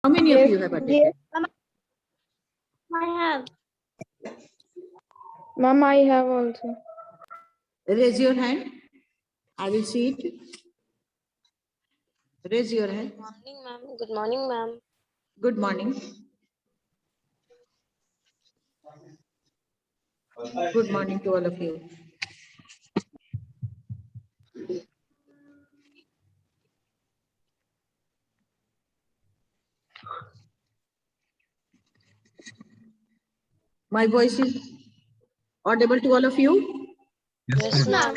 How many of you have attended? I have. Ma'am, I have also. Raise your hand. I will see it. Raise your hand. Morning, ma'am. Good morning, ma'am. Good morning. Good morning to all of you. My voice is audible to all of you? Yes, ma'am.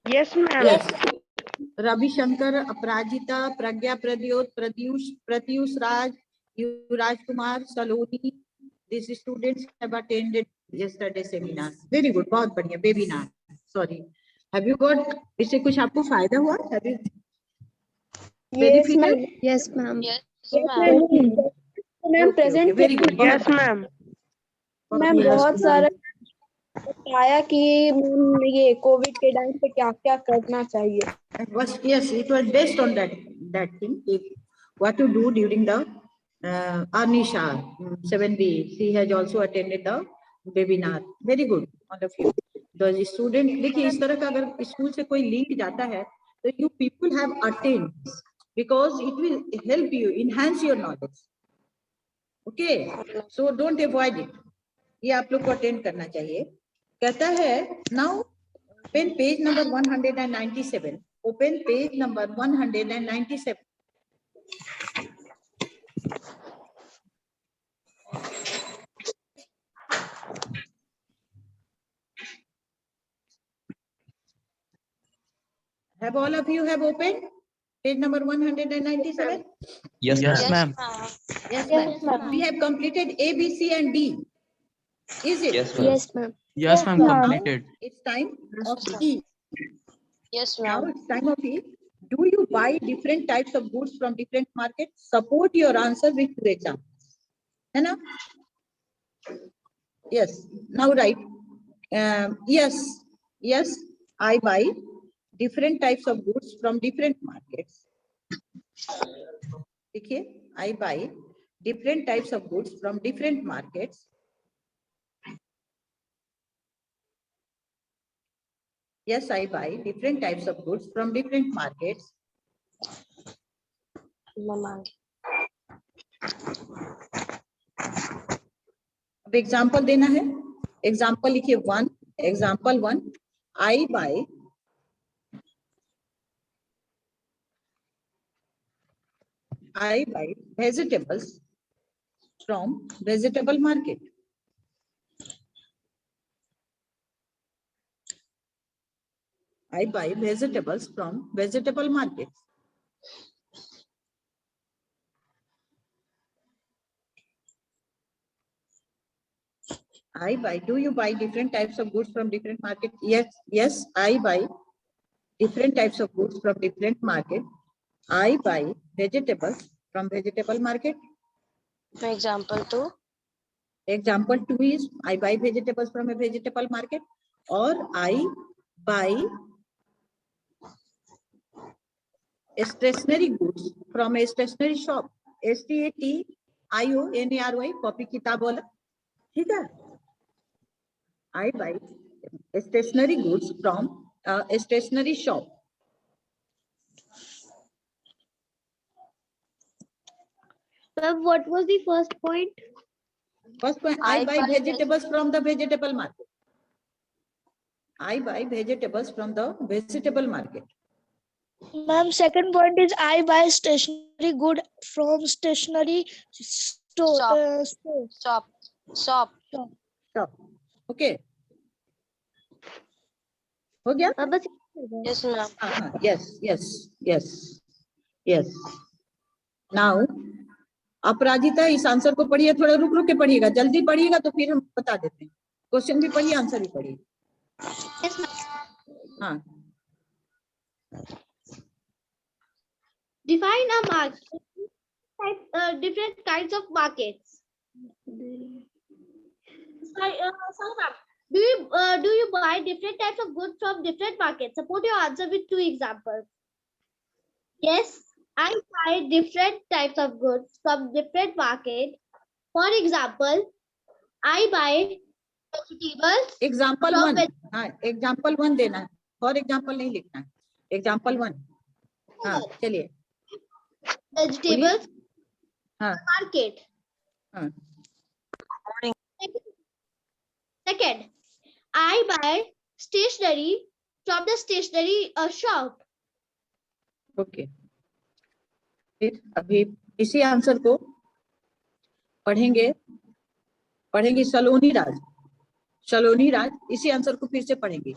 Yes, ma'am. Yes. Ravi Shankar, Aprajita, Pragya Pradyot, Pratyush Raj, Yuvraj Kumar, Saloni. These students have attended yesterday seminar. Very good. बहुत बढ़िया. Webinar. Sorry. Have you got? इससे कुछ आपको फायदा हुआ? Have you benefited? Yes, ma'am. Yes, Yes, ma'am. ma'am. Ma'am, present. Very good. Yes, ma'am. Ma'am बहुत सारा बताया कि मैम ये कोविड के टाइम पे क्या क्या करना चाहिए. Yes, it was based on that thing. What to do during the Anisha 7B. She has also attended the webinar. Very good, all of you. The student, देखिए इस तरह का अगर स्कूल से कोई लिंक जाता है तो you people have attained because it will help you enhance your knowledge. Okay, so don't avoid it. ये आप लोग को अटेंड करना चाहिए. कहता है now open page number 197. Open page number 197. Have all of you have opened page number 197? Yes, Yes, ma'am. ma'am. Yes, ma'am. We have completed A, B, C, and D. Is it? Yes, ma'am. Yes, ma'am. Yes, ma'am. Completed. It's time of E. Yes, Now ma'am. it's time of E. Do you buy different types of goods from different markets? Support your answer with two examples. है ना? Yes. Now write. Yes, I buy different types of goods from different markets. देखिए, I buy different types of goods from different markets. Yes, I buy different types of goods from different markets. Mama. अब example देना है. Example लिखिए 1. Example 1. I buy vegetables from vegetable market. I buy vegetables from vegetable market. I buy. Do you buy different types of goods from different market? Yes, I buy different types of goods from different market. I buy vegetables from vegetable market. Example 2. Example 2 is I buy vegetables from a vegetable market, or I buy stationery goods from a stationery shop. STATIONARY copy किताब वाला. ठीक है. I buy stationery goods from a stationery shop. What was the first point? First point, I buy vegetables from the vegetable market. I buy vegetables from the vegetable market. Ma'am, second point is I buy stationery good from stationery store. Shop. Shop. Shop. Okay. हो गया? Yes, ma'am. Yes. Now, अपराजिता इस answer को पढ़िए. थोड़ा रुक रुक के पढ़िएगा. जल्दी पढ़िएगा तो फिर हम बता देते हैं. क्वेश्चन भी पढ़िए, आंसर भी पढ़िए. हाँ. Define a market. Different kinds of markets. Do you buy different types of goods from different markets? Support your answer with two examples. Yes, I buy different types of goods from different market. For example, I buy vegetables example from one, हाँ example one देना है, for example नहीं लिखना है, example one. हाँ चलिए vegetables हाँ market. हाँ Second, I buy stationery from the stationery shop. Okay. फिर अभी इसी आंसर को पढ़ेंगे, सलोनी राज, सलोनी राज, इसी आंसर को फिर से पढ़ेंगे,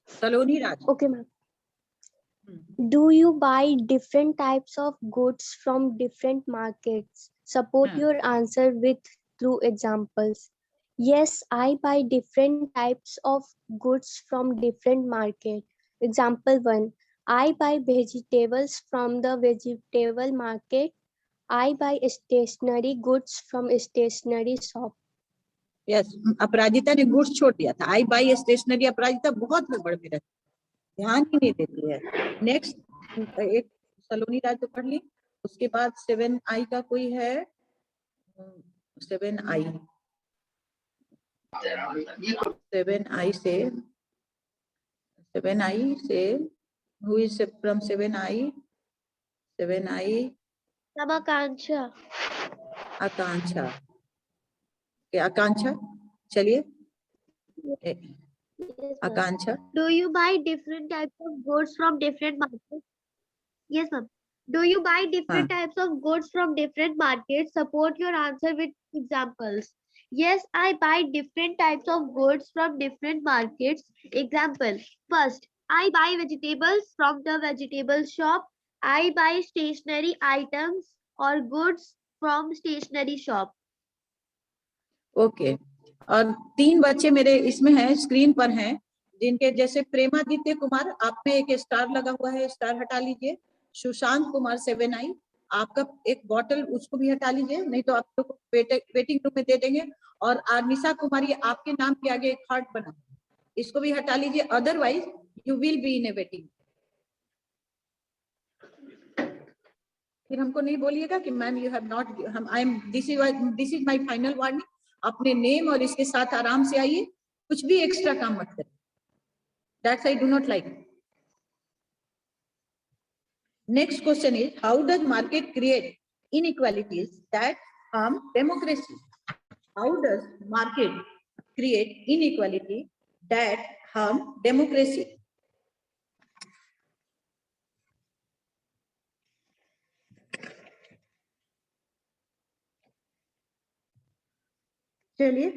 सलोनी राज। Okay, ma'am. Do you buy different types of goods from different markets? Support your answer with through examples. Yes, I buy different types of goods from different market. Example 1. I buy vegetables from the vegetable market. I buy stationery goods from stationery shop. Yes, Aparajita ने goods छोड़ दिया था, आई by stationery, अपराजिता बहुत गड़बड़ में रहती, ध्यान ही नहीं देती है। नेक्स्ट एक सलोनी राज तो पढ़ ली, उसके बाद 7I का कोई है, 7I, 7I से who is from 7I, 7I Namakanksha. आकांक्षा, आकांक्षा चलिए आकांक्षा। Do you buy different types of goods from different markets? Yes, ma'am. Do you buy different types of goods from different markets? Support your answer with examples. Yes, I buy different types of goods from different markets. Example. First, I buy vegetables from the vegetable shop. I buy stationery items or goods from stationery shop. Okay और 3 बच्चे मेरे इसमें हैं, screen पर हैं, जिनके जैसे प्रेमादित्य कुमार, आप में एक स्टार लगा हुआ है, स्टार हटा लीजिए। सुशांत कुमार 7I, आपका एक बॉटल उसको भी हटा लीजिए, नहीं तो आप लोग को वेटिंग रूम में दे देंगे। और आर्निशा कुमारी, आपके नाम के आगे एक हार्ट बना, इसको भी हटा लीजिए, otherwise you will be in A waiting. फिर हमको नहीं बोलिएगा कि मैम यू हैव नॉट, हम I am, this is my final warning. अपने नेम और इसके साथ आराम से आइए, कुछ भी एक्स्ट्रा काम मत करिए, that's I do not like. Next question is how does market create inequalities that harm democracy? How does market create inequality that harm democracy? चलिए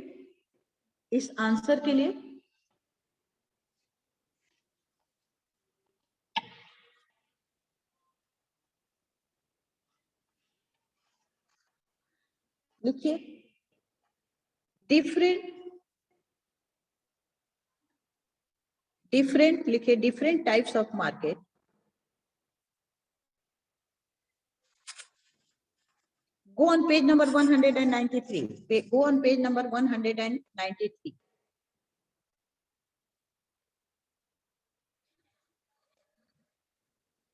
इस आंसर के लिए लिखिए, डिफरेंट लिखिए, different types of market. Go on page number 193. Go on page number 193.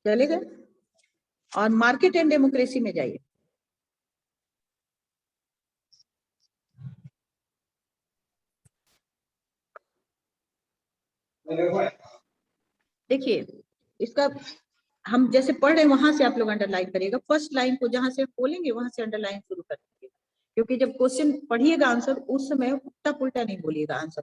चलेगा? और market and democracy में जाइए। देखिए इसका हम जैसे पढ़ रहे हैं वहां से आप लोग अंडरलाइन करिएगा, फर्स्ट लाइन को जहां से बोलेंगे वहां से अंडरलाइन शुरू कर दीजिएगा, क्योंकि जब क्वेश्चन पढ़िएगा आंसर उस समय उल्टा पुल्टा नहीं बोलिएगा आंसर,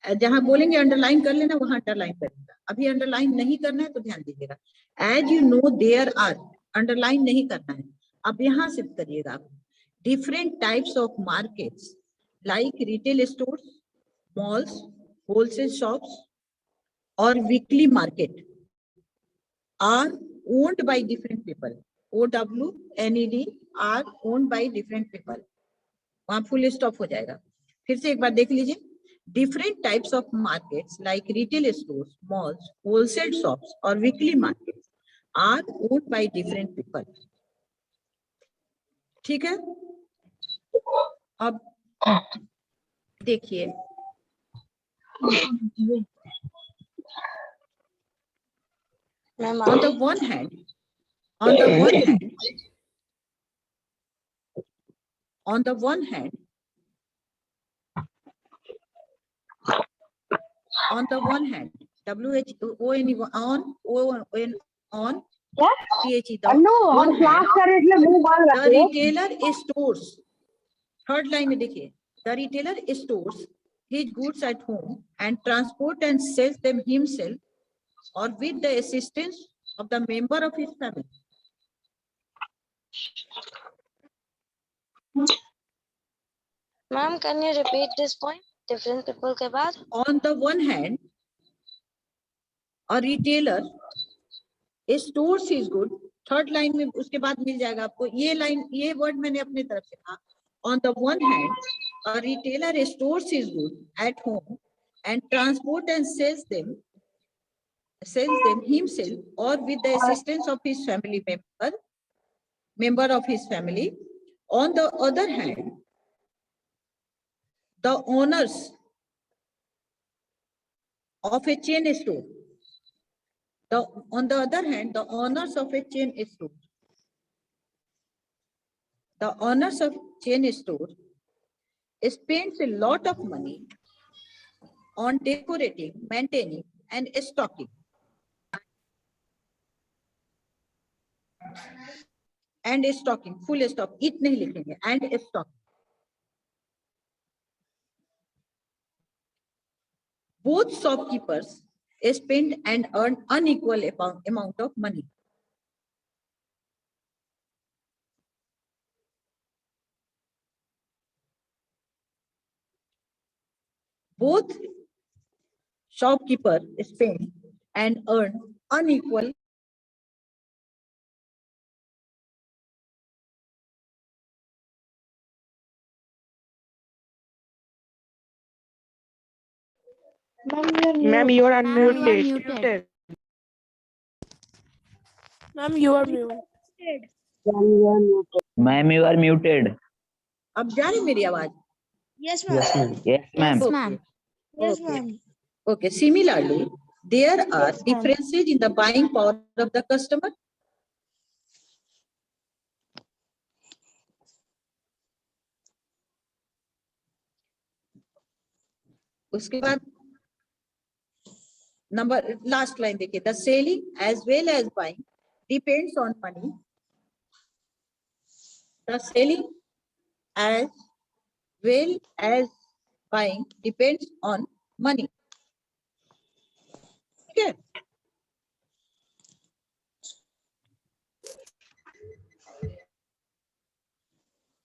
जहां बोलेंगे अंडरलाइन कर लेना वहां अंडरलाइन करिएगा। अभी अंडरलाइन नहीं करना है तो ध्यान दीजिएगा, as you know there are, underline नहीं करना है, अब यहां से करिएगा आप। Different types of markets like retail stores, malls, wholesale shops or weekly market are owned by different people. OWNED are owned by different people. वहां फुल स्टॉप हो जाएगा। फिर से एक बार देख लीजिए, different types of markets like retail stores, malls, wholesale shops or weekly markets are owned by different people. ठीक है, अब देखिए ma'am on the one hand On the one hand, on the one hand, on the one hand, WHON on ON on THE the one hand, the retailer stores. Third line में देखिए, the retailer stores his goods at home and transport and sells them himself or with the assistance of the member of his family. Ma'am, can you repeat this point? Different people के बाद. On the one hand, a retailer stores his good. Third line में उसके बाद मिल जाएगा आपको ये line, ये word मैंने अपने तरफ से कहा. On the one hand, a retailer stores his good at home and transport and sells them himself or with the assistance of his family member of his family. On the other hand, the owners of a chain store. On the other hand, the owners of a chain store. The owners of chain store spends a lot of money on decorating, maintaining, and stocking. And stocking, full stock. It नहीं लिखेंगे. And stocking. Both shopkeepers spend and earn unequal amount of money. Both shopkeepers spend and earn unequal. Ma'am, you are unmuted. Ma'am, you are muted. Ma'am, you are muted. अब जा रही मेरी आवाज? Yes, ma'am. Yes, ma'am. Okay. Yes, Okay. ma'am. Okay. Similarly, there are differences in the buying power of the customer. उसके बाद number last line देखिए, the selling as well as buying depends on money. The selling as well as buying depends on money. Okay.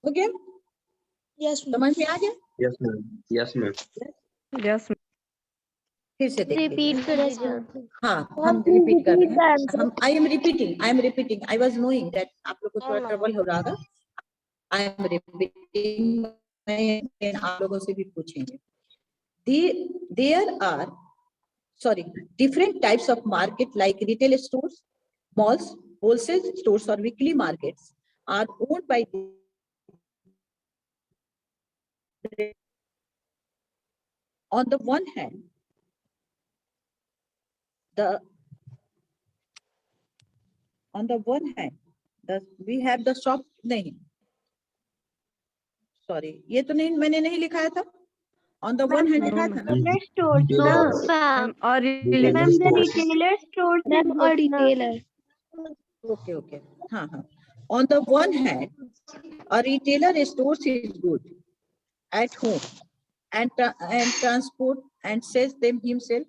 Okay. Yes, ma'am. समझ में आ गया? Yes, ma'am. Yes, ma'am. Yes, फिर से देखिए. Repeat कर दीजिए. हाँ, हम रिपीट कर रहे हैं. हम I am repeating. I was knowing that आप लोगों को थोड़ा ट्रबल हो रहा होगा. I am repeating. मैं आप लोगों से भी पूछेंगे. There are different types of market like retail stores, malls, wholesale stores or weekly markets are owned by on the one hand, we have the shop नहीं, sorry, ये तो नहीं, मैंने नहीं लिखाया था. On the one hand लिखा था ना. Retailer stores. No, ma'am. or Ma'am, the retailer stores is Ma'am, or good, ma'am. retailer. Okay. हाँ. On the one hand, a retailer stores his goods at home and transport and sells them himself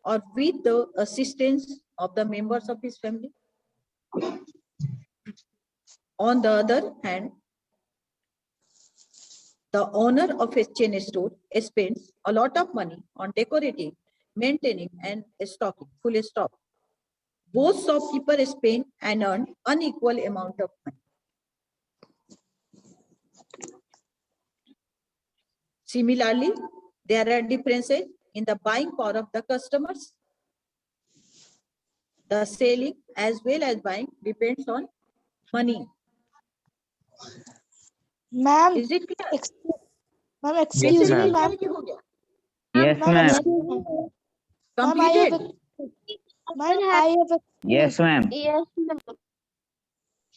or with the assistance of the members of his family. On the other hand, the owner of a chain store spends a lot of money on decorating, maintaining, and stocking. Full stop. Both shopkeepers spend and earn unequal amount of money. Similarly, there are differences in the buying power of the customers. The selling as well as buying depends on money. Ma'am, Is it clear? ma'am, excuse me, ma'am. ma'am. Yes, Ma'am, ma'am. excuse me. Ma'am, Completed? ma'am, I have a Yes, ma'am. Yes, ma'am.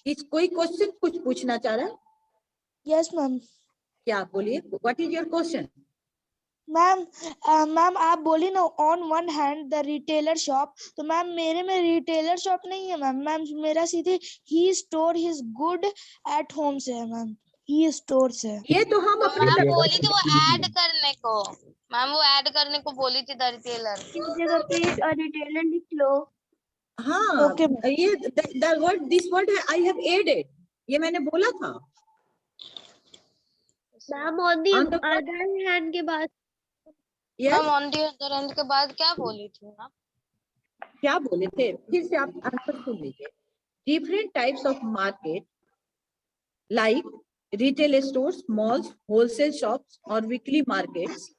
इस कोई question कुछ पूछना चाह रहा है? Yes ma'am. क्या बोलिए, what is your question? Ma'am आप बोली ना on one hand the retailer shop, तो मैम मेरे में रिटेलर शॉप नहीं है मैम। मैम मेरा सीधे ही store his good at home से है मैम, ही स्टोर से। ये तो हम अपने मैम तरफ बोली थी वो ऐड करने को, मैम वो ऐड करने को बोली थी द रिटेलर। इस जगह पे रिटेलर लिख लो। हाँ ओके ये the word this word I have added, ये मैंने बोला था। Ma'am on the On the- other hand के बाद Yes, ma'am on the other end के बाद क्या बोली थी मैम? क्या बोले थे, फिर से आप आंसर सुन लीजिए। Different types of market like retail stores, malls, wholesale shops और weekly markets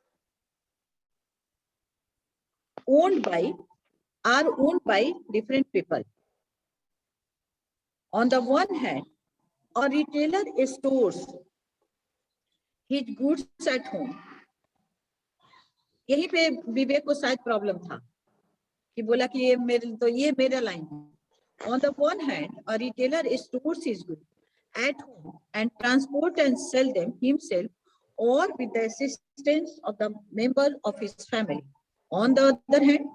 are owned by different people. On the one hand, a retailer stores his goods at home. यहीं पे विवेक को शायद प्रॉब्लम था कि बोला कि ये मेरा लाइन है। On the one hand, a retailer stores his goods at home and transport and sell them himself or with the assistance of the member of his family. On the other hand,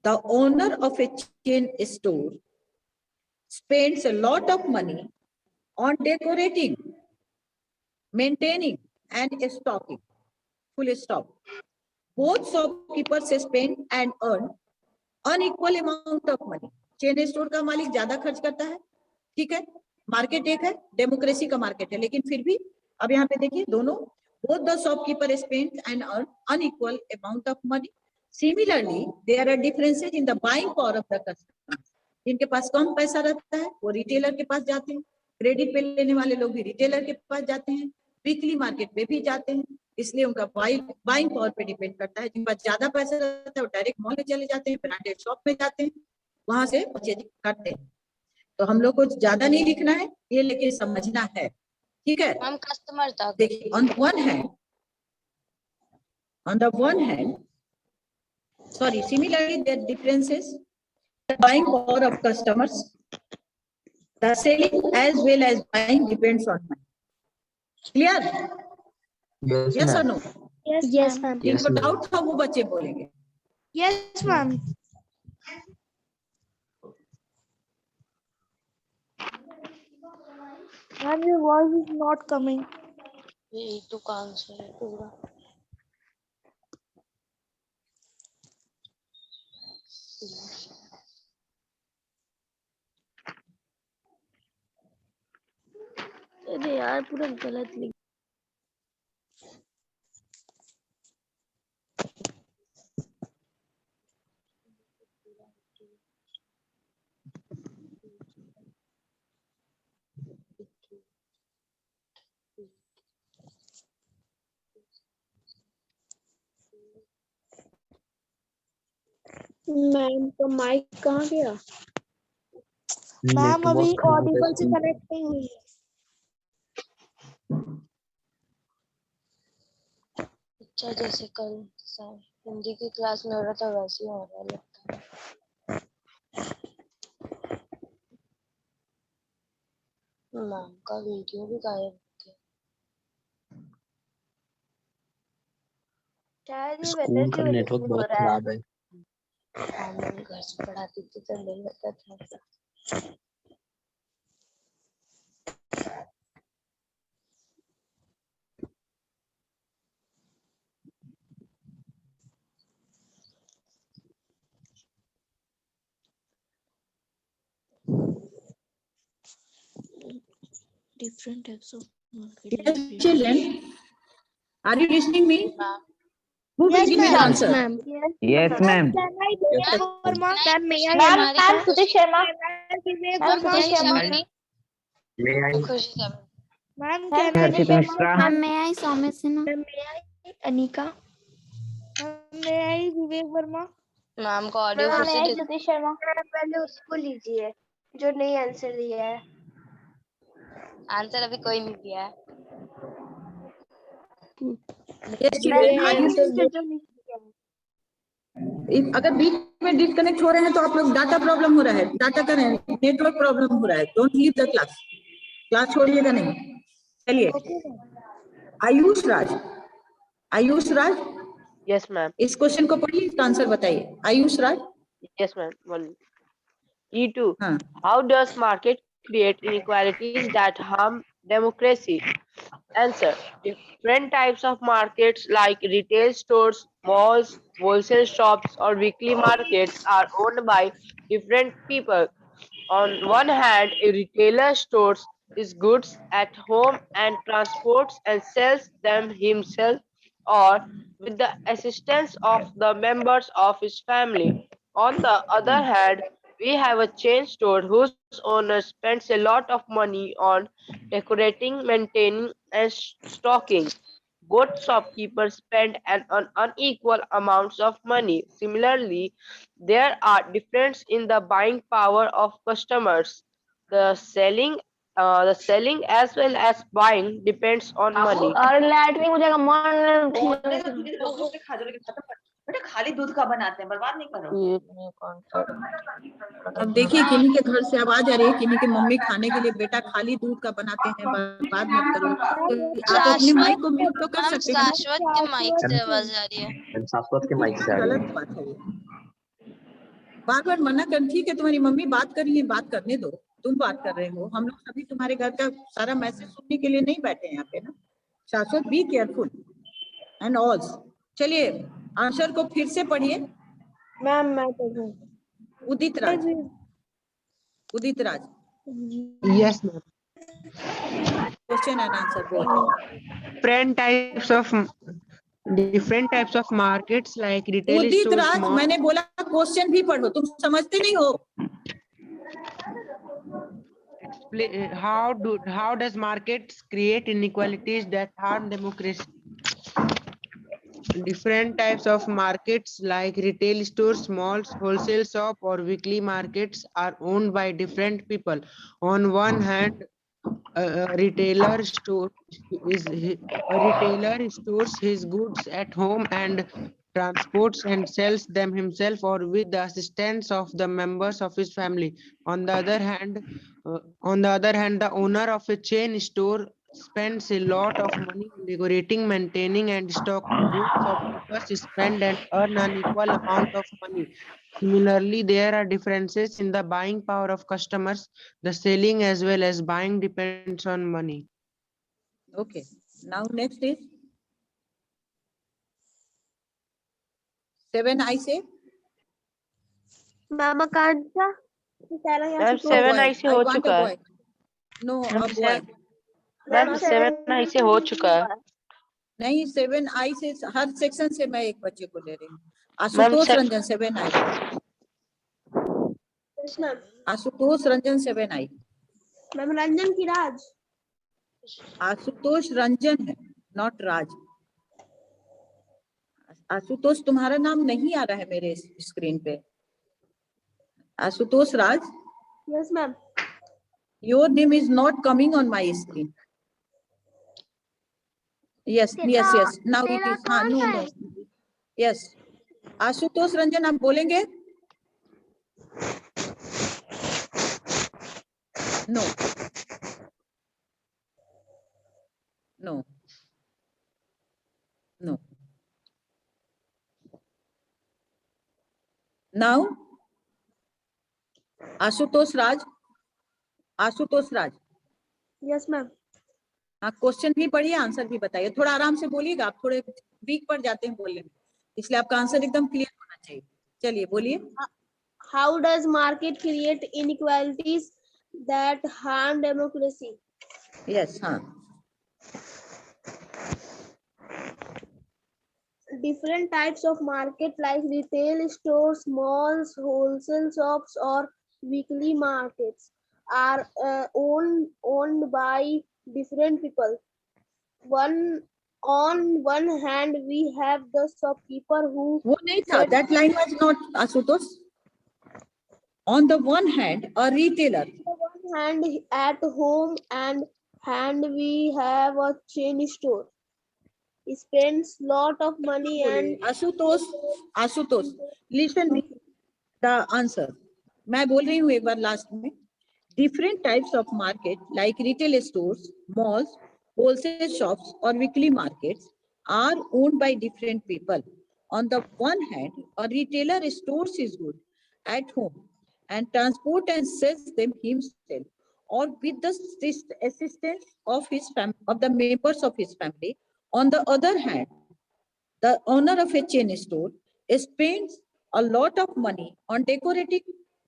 the owner of a chain store spends a lot of money on decorating, maintaining, and stocking. Full stop. Both shopkeepers spend and earn unequal amount of money. Chain store का मालिक ज्यादा खर्च करता है, ठीक है, market एक है, डेमोक्रेसी का मार्केट है, लेकिन फिर भी अब यहाँ पे देखिए दोनों both the shopkeeper spend and earn unequal amount of money. Similarly, there are differences in the buying power of the customer. जिनके पास कम पैसा रहता है वो रिटेलर के पास जाते हैं, क्रेडिट पे लेने वाले लोग भी रिटेलर के पास जाते हैं, वीकली मार्केट में भी जाते हैं, इसलिए उनका बाइंग पावर पे डिपेंड करता है। जिनके पास ज्यादा पैसा रहता है वो डायरेक्ट मॉल में चले जाते हैं, ब्रांडेड शॉप में जाते हैं, वहां से परचेज करते हैं। तो हम लोग को ज्यादा नहीं लिखना है ये, लेकिन समझना है, ठीक है। मैम कस्टमर तक देखिए on the one hand, sorry, similarly there are differences the buying power of customers, the selling as well as buying depends on money. Clear? Yes or no? Yes, ma'am. जिनको doubt था वो बच्चे बोलेंगे। Yes ma'am. Ma'am your voice is not coming. ये दुकान से है पूरा। अरे यार पूरा गलत लिख। मैम तो माइक कहाँ गया? मैम अभी Network खराब है ऑडिबल से इसमें। कनेक्ट नहीं हुई है। अच्छा जैसे कल हिंदी की क्लास में हो रहा था वैसे ही हो रहा है लगता है। मैम का वीडियो भी गायब हो गया। शायद ये स्कूल वजह का से नेटवर्क हो बहुत रहा है। खराब है। हम घर से पढ़ाती थी तो ले लेता था। Different types of Yes, children, are you listening me? Ma'am Who will Yes, give me the ma'am. answer? Ma'am. Yes, ma'am. Verma ma'am ma'am Sudesh Sharma. Vivek ma'am Verma Sudesh Sharma. May I? खुशी का ma'am ma'am can I Harshit Mishra. Ma'am मैं आई सौम्य Sinha. Ma'am मैं आई अनिका। मैं आई विवेक Verma. Ma'am को audio ma'am फिर मैं से आई सुदेश शर्मा। पहले उसको लीजिए जो नहीं आंसर दिया है। आंसर अभी कोई नहीं दिया है। Yes, children, are you answer जो नहीं दिया है। अगर बीच में डिस्कनेक्ट हो रहे हैं तो आप लोग डाटा प्रॉब्लम हो रहा है, डाटा का नेटवर्क प्रॉब्लम हो रहा है, don't leave the class, class छोड़िएगा नहीं। चलिए, आयुष राज, आयुष राज, Yes, ma'am. इस क्वेश्चन को पढ़िए, इसका आंसर बताइए। आयुष राज, Yes, ma'am. One. E2. हाँ, How does market create inequalities that harm democracy? Answer. Different types of markets like retail stores, malls, wholesale shops, or weekly markets are owned by different people. On one hand, a retailer stores his goods at home and transports and sells them himself or with the assistance of the members of his family. On the other hand, we have a chain store whose owner spends a lot of money on decorating, maintaining, and stocking. Both shopkeepers spend an unequal amounts of money. Similarly, there are differences in the buying power of customers. The selling as well as buying depends on money. और light नहीं मुझे मन बेटा खाली दूध का बनाते हैं, बर्बाद नहीं करो। ये नहीं कौन सा अब देखिए किन्हीं के घर से आवाज आ रही है, किन्हीं की मम्मी खाने के लिए बेटा खाली दूध का बनाते हैं, बर्बाद मत करो। तो आप अपने माइक को म्यूट तो कर मैम सकते हैं। शाश्वत के माइक से आवाज आ रही है। शाश्वत के माइक से आ रही गलत है। बात है ये। बार बार मना कर, ठीक है तुम्हारी मम्मी बात कर रही है, बात करने दो, तुम बात कर रहे हो, हम लोग सभी तुम्हारे घर का सारा मैसेज सुनने के लिए नहीं बैठे हैं यहाँ पे ना। शाश्वत बी केयरफुल एंड ऑल। चलिए आंसर को फिर से पढ़िए। मैम मैं पढ़ूं? Udit Raj, Udit Raj, Yes, ma'am. Question and answer बोल। Different types of markets like retail Udit stores, Raj, malls. मैंने बोला क्वेश्चन भी पढ़ो, तुम समझते नहीं हो। How does markets create inequalities that harm democracy? Different types of markets like retail stores, malls, wholesale shop, or weekly markets are owned by different people. On one hand, a retailer stores his goods at home and transports and sells them himself or with the assistance of the members of his family. On the other hand, the owner of a chain store spends a lot of money on decorating, maintaining, and stocking. Both shopkeepers spend and earn an equal amount of money. Similarly, there are differences in the buying power of customers. The selling as well as buying depends on money. Okay, now next is 7 I say. Ma'am Akanksha ma'am 7 I say हो चुका है। No ma'am, a boy. Ma'am 7 I say हो चुका है। नहीं 7 I से हर section से मैं एक बच्चे को ले रही हूँ। Ashutosh Ranjan 7 I। Ashutosh Ranjan 7 I। Ma'am Ranjan की राज। आशुतोष रंजन है, नॉट राज। आशुतोष तुम्हारा नाम नहीं आ रहा है मेरे स्क्रीन पे। Ashutosh Raj. Yes ma'am. Your name is not coming on my screen. Yes, yes, yes. Now it is. हाँ, no, no. Yes. Ashutosh Ranjan आप बोलेंगे? No. No. No. Now, Ashutosh Raj, Ashutosh Raj. Yes ma'am. हाँ, क्वेश्चन भी पढ़िए, आंसर भी बताइए। थोड़ा आराम से बोलिएगा, आप थोड़े वीक पड़ जाते हैं बोलने में, इसलिए आपका आंसर एकदम क्लियर होना चाहिए। चलिए बोलिए। How does market create inequalities that harm democracy? Yes, हाँ। Different types of market like retail stores, malls, wholesale shops, or weekly markets are owned by different people. On one hand, we have the shopkeeper who. वो नहीं था, that line was not Ashutosh. On the one hand, a retailer. On one hand, at home and hand we have a chain store. spends lot of money and Ashutosh listen me the answer मैं बोल रही हूँ एक बार last में different types of market like retail stores malls wholesale shops or weekly markets are owned by different people. On the one hand, a retailer stores his goods at home and transport and sells them himself or with the assistance of the members of his family. On the other hand, the owner of a chain store spends a lot of money on decorating,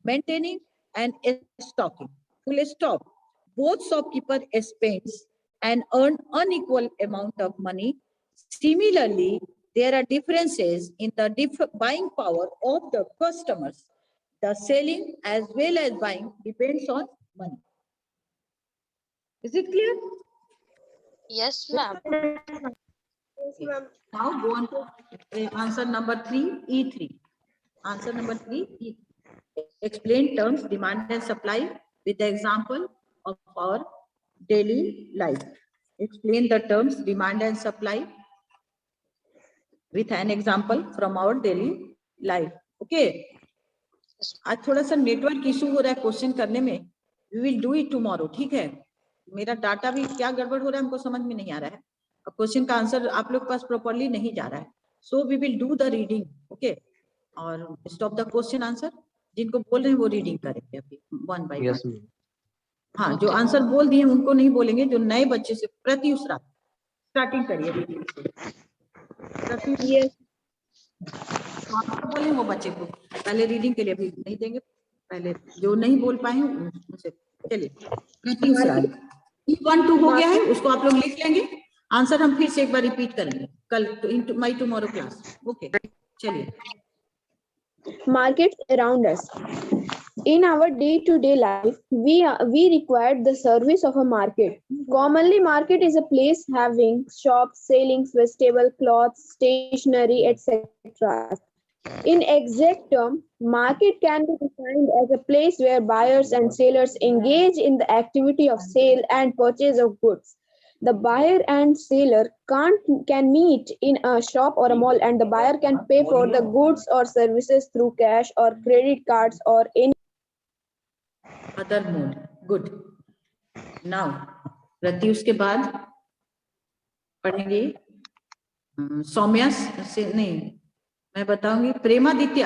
maintaining, and stocking. Full stop. Both shopkeepers spends and earn unequal amount of money. Similarly, there are differences in the buying power of the customers. The selling as well as buying depends on money. Is it clear? Yes, ma'am. yes, ma'am. Now go on to answer number 3, E3. Answer number 3, E3. Explain terms demand and supply with the example of our daily life. Explain the terms demand and supply with an example from our daily life. Okay. आज थोड़ा सा network issue हो रहा है question करने में. We will do it tomorrow. ठीक है. मेरा डाटा भी क्या गड़बड़ हो रहा है हमको समझ में नहीं आ रहा है. क्वेश्चन का आंसर आप लोग के पास प्रॉपर्ली नहीं जा रहा है. So we will do the reading. Okay. और स्टॉप द क्वेश्चन आंसर. जिनको बोल रहे हैं वो रीडिंग करेंगे अभी वन बाय वन. हाँ, जो आंसर बोल दिए उनको नहीं बोलेंगे. जो नए बच्चे से प्रत्युष स्टार्टिंग करिए रीडिंग से. प्रत्युष Yes. बोले वो बच्चे को पहले रीडिंग के लिए भी नहीं देंगे. पहले जो नहीं बोल पाए उनसे. चलिए प्रत्युष 1-2 हो गया है, उसको आप लोग लिख लेंगे. आंसर हम फिर से एक बार रिपीट करेंगे कल माय टुमारो क्लास. ओके चलिए. Markets around us. In our day-to-day life, we require the service of a market. Commonly, market is a place having shops selling vegetable, clothes, stationery, etc. In exact term, market can be defined as a place where buyers and sellers engage in the activity of sale and purchase of goods. The buyer and seller can meet in a shop or a mall, and the buyer can pay for the goods or services through cash or credit cards or any other mode. Good. Now, Pratyush के बाद पढ़ेंगे सौम्या से नहीं, मैं बताऊंगी प्रेमादित्य.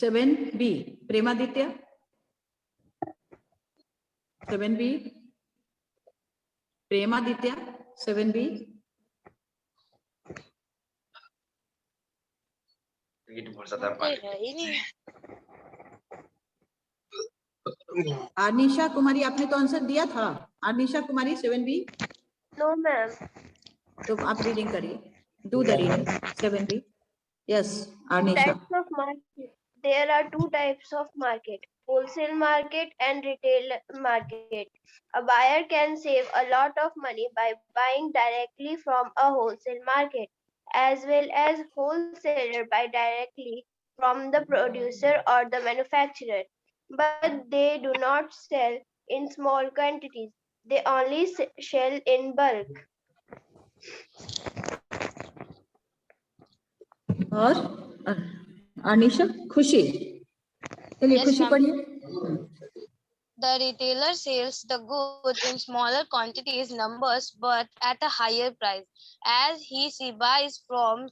7B. प्रेमादित्य 7B. प्रेमादित्य 7B. कोई है ही नहीं. आनिशा कुमारी आपने तो आंसर दिया था. आनिशा कुमारी 7B. No, ma'am. तो आप रीडिंग करिए. Do the reading 7B. Yes Anisha. Types of market. There are two types of market: wholesale market and retail market. A buyer can save a lot of money by buying directly from a wholesale market, as well as wholesaler buy directly from the producer or the manufacturer. But they do not sell in small quantities. They only sell in bulk. और अनिशा खुशी. चलिए Yes, खुशी ma'am. पढ़िए. The retailer sells the goods in smaller quantities, numbers, but at a higher price, as he buys from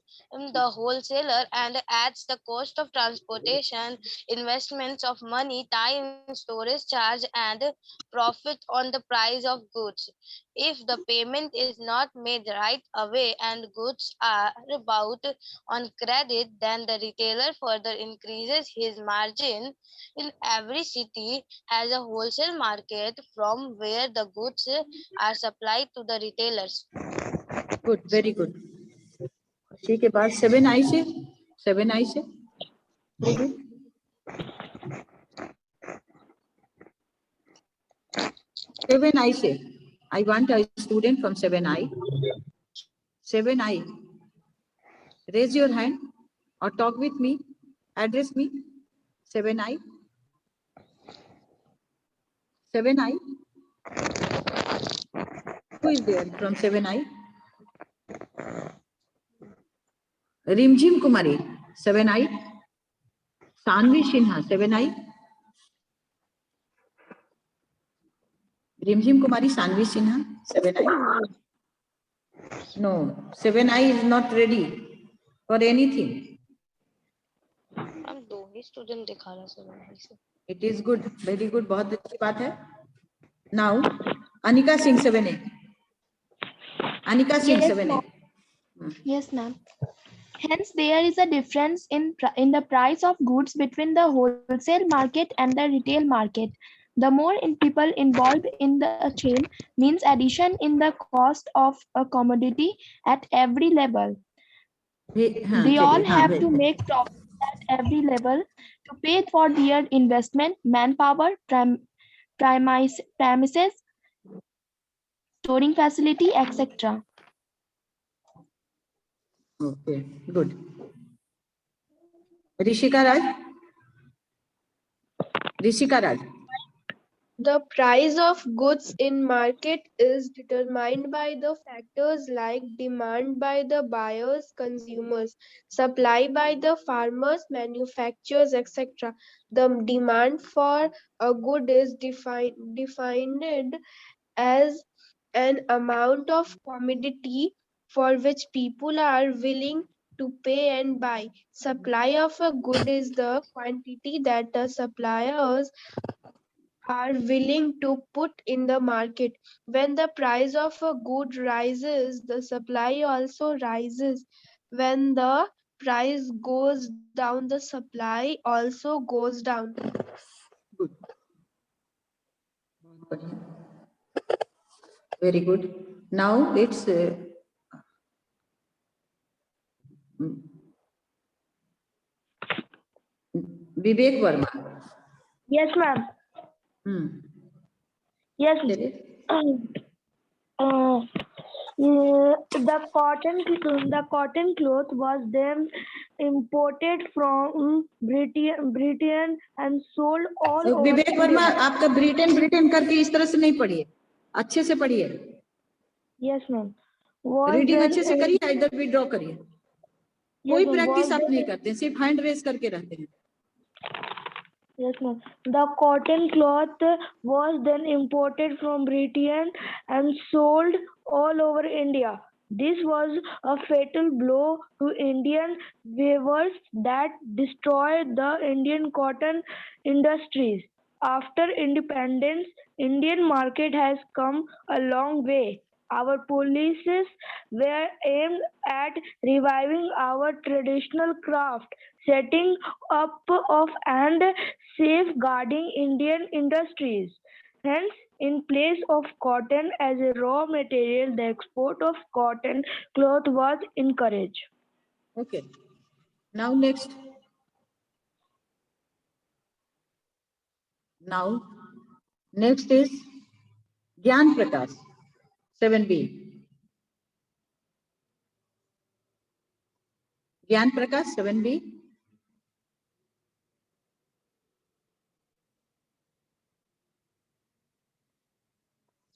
the wholesaler and adds the cost of transportation, investments of money, time, storage charge, and profit on the price of goods. If the payment is not made right away and goods are bought on credit, then the retailer further increases his margin. In every city has a wholesale market from where the goods are supplied to the retailers. Good. Very good. खुशी के बाद 7I से. 7I से. 7I से. I want a student from 7I. 7I. Raise your hand or talk with me. Address me. 7I. 7I. Who is there from 7I? Rimjim Kumari, 7I. Sanvi Sinha, 7I. Rimjim Kumari, Sanvi Sinha, 7I. No, 7I is not ready for anything. हम दो ही student दिखा रहा sir. It is good, very good, बहुत अच्छी बात है. Now, Anika Singh, 7A. Anika Singh, Yes, 7A. Yes, ma'am. Hence, there is a difference in the price of goods between the wholesale market and the retail market. The more people involved in the chain means addition in the cost of a commodity at every level. They all have to make profit at every level to pay for their investment, manpower, premises, storing facility, etc. Okay, good. Rishika Raj? Rishika Raj? The price of goods in market is determined by the factors like demand by the buyers, consumers, supply by the farmers, manufacturers, etc. The demand for a good is defined as an amount of commodity for which people are willing to pay and buy. Supply of a good is the quantity that the suppliers are willing to put in the market. When the price of a good rises, the supply also rises. When the price goes down, the supply also goes down. Good. Very good. Now it's Vivek Verma. Yes, ma'am. Yes. The cotton cloth was then imported from Britain and sold all over Vivek Verma, India. आपका Britain करके इस तरह से नहीं पढ़िए, अच्छे से पढ़िए. Yes, ma'am. रीडिंग अच्छे से करिए, इधर भी ड्रॉ करिए. कोई प्रैक्टिस आप नहीं करते, सिर्फ हैंड रेस करके रहते हैं. Yes, ma'am. The cotton cloth was then imported from Britain and sold all over India. This was a fatal blow to Indian weavers that destroyed the Indian cotton industries. After independence, Indian market has come a long way. Our policies were aimed at reviving our traditional craft, setting up of and safeguarding Indian industries. Hence, in place of cotton as a raw material, the export of cotton cloth was encouraged. Okay. Now next. Now next is Gyan Prakash, 7B. Gyan Prakash, 7B.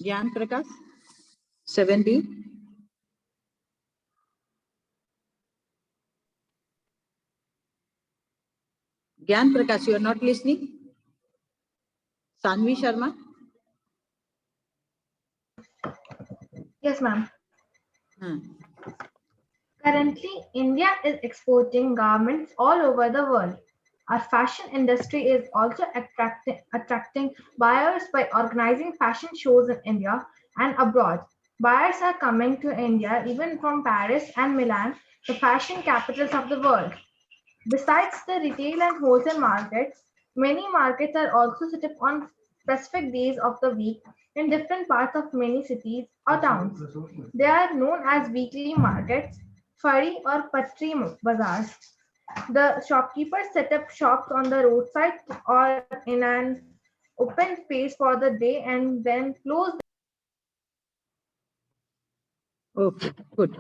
Gyan Prakash, 7B. Gyan Prakash, you are not listening? Sanvi Sharma? Yes, ma'am. Hmm. Currently, India is exporting garments all over the world. Our fashion industry is also attracting buyers by organizing fashion shows in India and abroad. Buyers are coming to India even from Paris and Milan, the fashion capitals of the world. Besides the retail and wholesale markets, many markets are also set up on specific days of the week in different parts of many cities or towns. They are known as weekly markets, fari or patri bazaars. The shopkeepers set up shops on the roadside or in an open space for the day and then close. Okay, good.